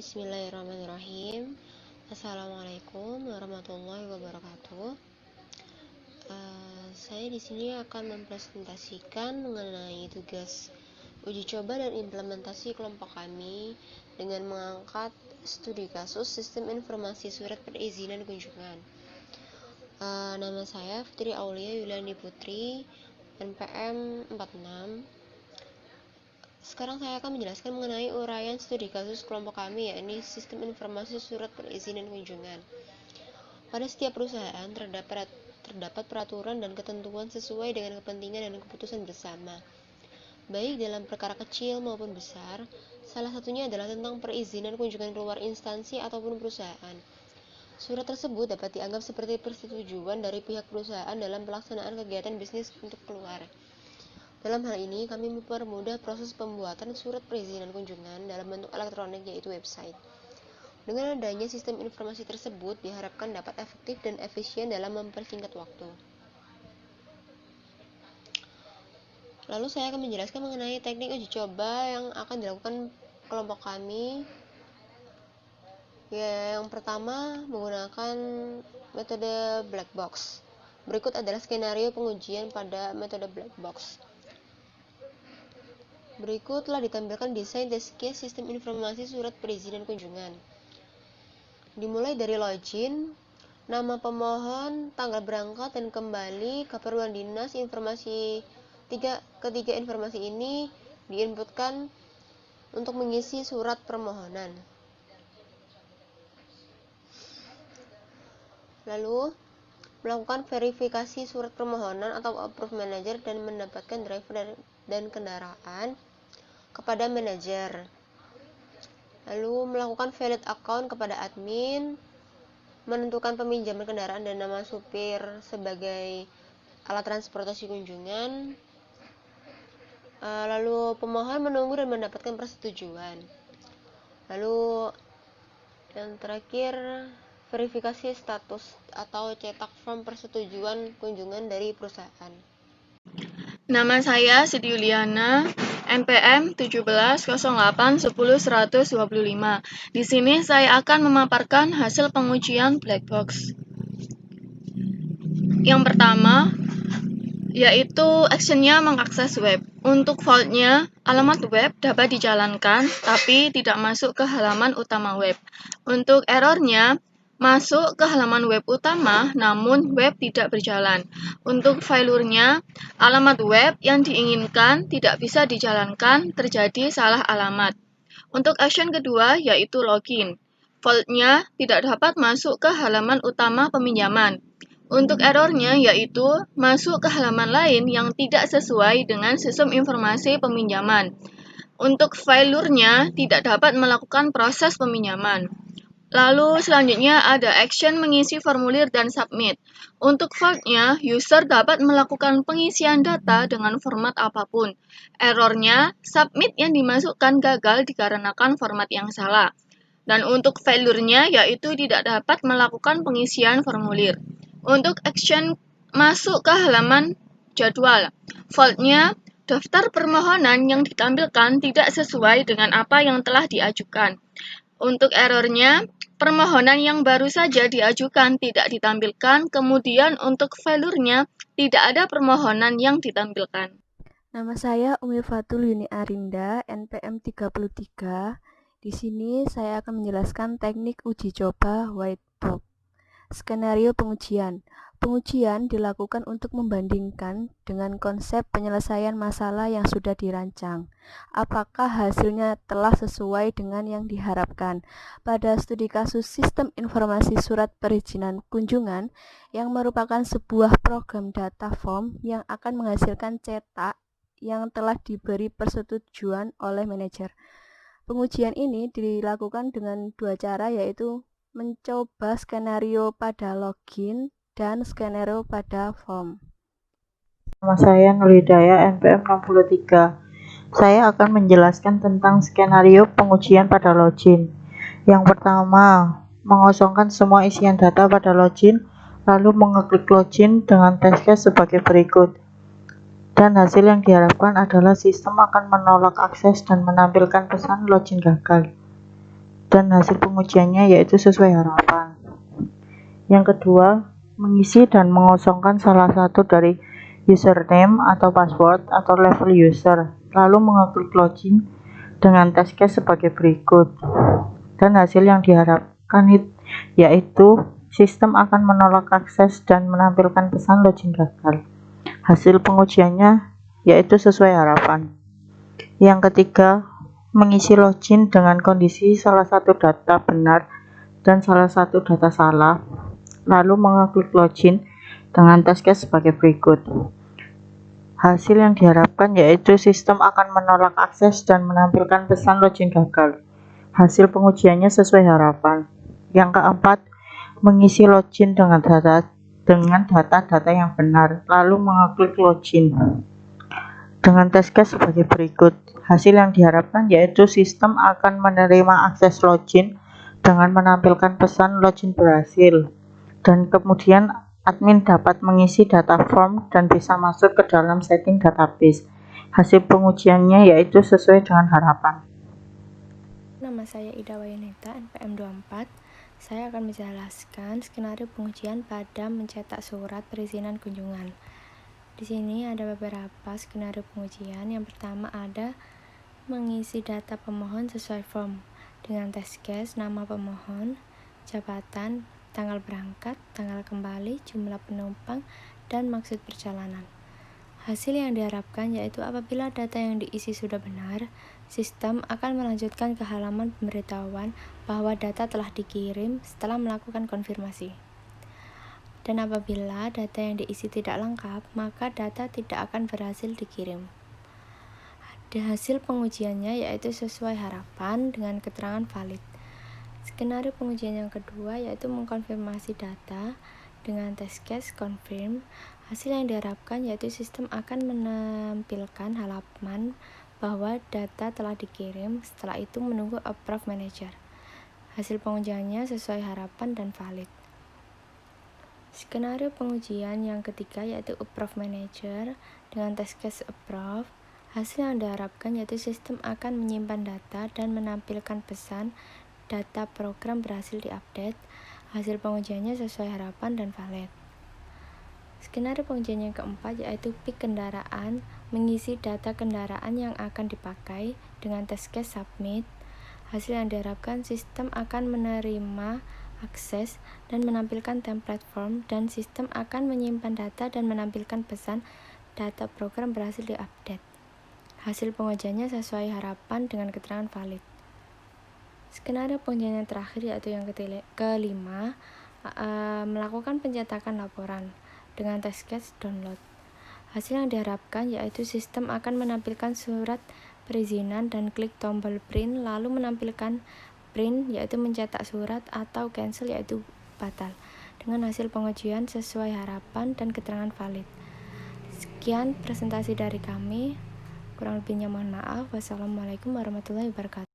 Bismillahirrahmanirrahim. Assalamualaikum warahmatullahi wabarakatuh. Saya di sini akan mempresentasikan mengenai tugas uji coba dan implementasi kelompok kami dengan mengangkat studi kasus sistem informasi surat perizinan kunjungan. Nama saya Fitri Aulia Yuliani Putri, NPM 46. Sekarang saya akan menjelaskan mengenai uraian studi kasus kelompok kami, yakni sistem informasi surat perizinan kunjungan. Pada setiap perusahaan terdapat peraturan dan ketentuan sesuai dengan kepentingan dan keputusan bersama, baik dalam perkara kecil maupun besar. Salah satunya adalah tentang perizinan kunjungan keluar instansi ataupun perusahaan. Surat tersebut dapat dianggap seperti persetujuan dari pihak perusahaan dalam pelaksanaan kegiatan bisnis untuk keluar. Dalam hal ini, kami mempermudah proses pembuatan surat perizinan kunjungan dalam bentuk elektronik, yaitu website. Dengan adanya sistem informasi tersebut, diharapkan dapat efektif dan efisien dalam mempersingkat waktu. Lalu saya akan menjelaskan mengenai teknik uji coba yang akan dilakukan kelompok kami. Yang pertama, menggunakan metode black box. Berikut adalah skenario pengujian pada metode black box. Berikut telah ditampilkan desain test case sistem informasi surat perizinan kunjungan. Dimulai dari login, nama pemohon, tanggal berangkat dan kembali, keperluan dinas, informasi ketiga informasi ini diinputkan untuk mengisi surat permohonan. Lalu melakukan verifikasi surat permohonan atau approve manager dan mendapatkan driver dan kendaraan kepada manajer. Lalu melakukan valid account kepada admin, menentukan peminjaman kendaraan dan nama supir sebagai alat transportasi kunjungan. Lalu pemohon menunggu dan mendapatkan persetujuan. Lalu yang terakhir, verifikasi status atau cetak form persetujuan kunjungan dari perusahaan. Nama saya Siti Yuliana, NPM 1708100125. Di sini saya akan memaparkan hasil pengujian black box. Yang pertama, yaitu actionnya mengakses web. Untuk faultnya, alamat web dapat dijalankan, tapi tidak masuk ke halaman utama web. Untuk errornya, masuk ke halaman web utama, namun web tidak berjalan. Untuk failurnya, alamat web yang diinginkan tidak bisa dijalankan, terjadi salah alamat. Untuk action kedua, yaitu login. Faultnya tidak dapat masuk ke halaman utama peminjaman. Untuk errornya, yaitu masuk ke halaman lain yang tidak sesuai dengan sistem informasi peminjaman. Untuk failurnya, tidak dapat melakukan proses peminjaman. Lalu selanjutnya ada action mengisi formulir dan submit. Untuk faultnya, user dapat melakukan pengisian data dengan format apapun. Errornya, submit yang dimasukkan gagal dikarenakan format yang salah. Dan untuk failurnya, yaitu tidak dapat melakukan pengisian formulir. Untuk action masuk ke halaman jadwal. Faultnya, daftar permohonan yang ditampilkan tidak sesuai dengan apa yang telah diajukan. Untuk errornya, permohonan yang baru saja diajukan tidak ditampilkan, kemudian untuk failurnya tidak ada permohonan yang ditampilkan. Nama saya Umi Fatul Yuni Arinda, NPM 33. Di sini saya akan menjelaskan teknik uji coba white box. Skenario pengujian. Pengujian dilakukan untuk membandingkan dengan konsep penyelesaian masalah yang sudah dirancang. Apakah hasilnya telah sesuai dengan yang diharapkan? Pada studi kasus sistem informasi surat perizinan kunjungan yang merupakan sebuah program data form yang akan menghasilkan cetak yang telah diberi persetujuan oleh manajer. Pengujian ini dilakukan dengan dua cara, yaitu mencoba skenario pada login dan skenario pada form. Nama saya Nurhidayah, NPM 63. Saya akan menjelaskan tentang skenario pengujian pada login. Yang pertama, mengosongkan semua isian data pada login, lalu mengeklik login dengan test case sebagai berikut. Dan hasil yang diharapkan adalah sistem akan menolak akses dan menampilkan pesan login gagal. dan hasil pengujiannya yaitu sesuai harapan. Yang kedua, mengisi dan mengosongkan salah satu dari username atau password atau level user, lalu mengeklik login dengan test case sebagai berikut. Dan hasil yang diharapkan yaitu sistem akan menolak akses dan menampilkan pesan login gagal. Hasil pengujiannya yaitu sesuai harapan. Yang ketiga, mengisi login dengan kondisi salah satu data benar dan salah satu data salah, lalu mengeklik login dengan test case sebagai berikut. Hasil yang diharapkan yaitu sistem akan menolak akses dan menampilkan pesan login gagal. Hasil pengujiannya sesuai harapan. Yang keempat, mengisi login dengan data yang benar, lalu mengeklik login dengan test case sebagai berikut. Hasil yang diharapkan yaitu sistem akan menerima akses login dengan menampilkan pesan login berhasil, dan kemudian admin dapat mengisi data form dan bisa masuk ke dalam setting database. Hasil pengujiannya yaitu sesuai dengan harapan. Nama saya Ida Wayaneta, NPM 24. Saya akan menjelaskan skenario pengujian pada mencetak surat perizinan kunjungan. Di sini ada beberapa skenario pengujian. Yang pertama ada mengisi data pemohon sesuai form dengan test case, nama pemohon, jabatan, tanggal berangkat, tanggal kembali, jumlah penumpang, dan maksud perjalanan. Hasil yang diharapkan yaitu apabila data yang diisi sudah benar, sistem akan melanjutkan ke halaman pemberitahuan bahwa data telah dikirim setelah melakukan konfirmasi. Dan apabila data yang diisi tidak lengkap, maka data tidak akan berhasil dikirim. Ada hasil pengujiannya yaitu sesuai harapan dengan keterangan valid. Skenario pengujian yang kedua yaitu mengkonfirmasi data dengan test case confirm. Hasil yang diharapkan yaitu sistem akan menampilkan halaman bahwa data telah dikirim, setelah itu menunggu approve manager. Hasil pengujiannya sesuai harapan dan valid. Skenario pengujian yang ketiga yaitu approve manager dengan test case approve. Hasil yang diharapkan yaitu sistem akan menyimpan data dan menampilkan pesan data program berhasil diupdate. Hasil pengujiannya sesuai harapan dan valid. Skenario pengujian yang keempat yaitu pick kendaraan, mengisi data kendaraan yang akan dipakai dengan test case submit. Hasil yang diharapkan sistem akan menerima akses dan menampilkan template form, dan sistem akan menyimpan data dan menampilkan pesan data program berhasil diupdate. Hasil pengujiannya sesuai harapan dengan keterangan valid. Skenario pengujian yang terakhir yaitu yang kelima, melakukan pencetakan laporan dengan test case download. Hasil yang diharapkan yaitu sistem akan menampilkan surat perizinan dan klik tombol print, lalu menampilkan print yaitu mencetak surat, atau cancel yaitu batal. Dengan hasil pengujian sesuai harapan dan keterangan valid. Sekian presentasi dari kami. Kurang lebihnya mohon maaf. Wassalamualaikum warahmatullahi wabarakatuh.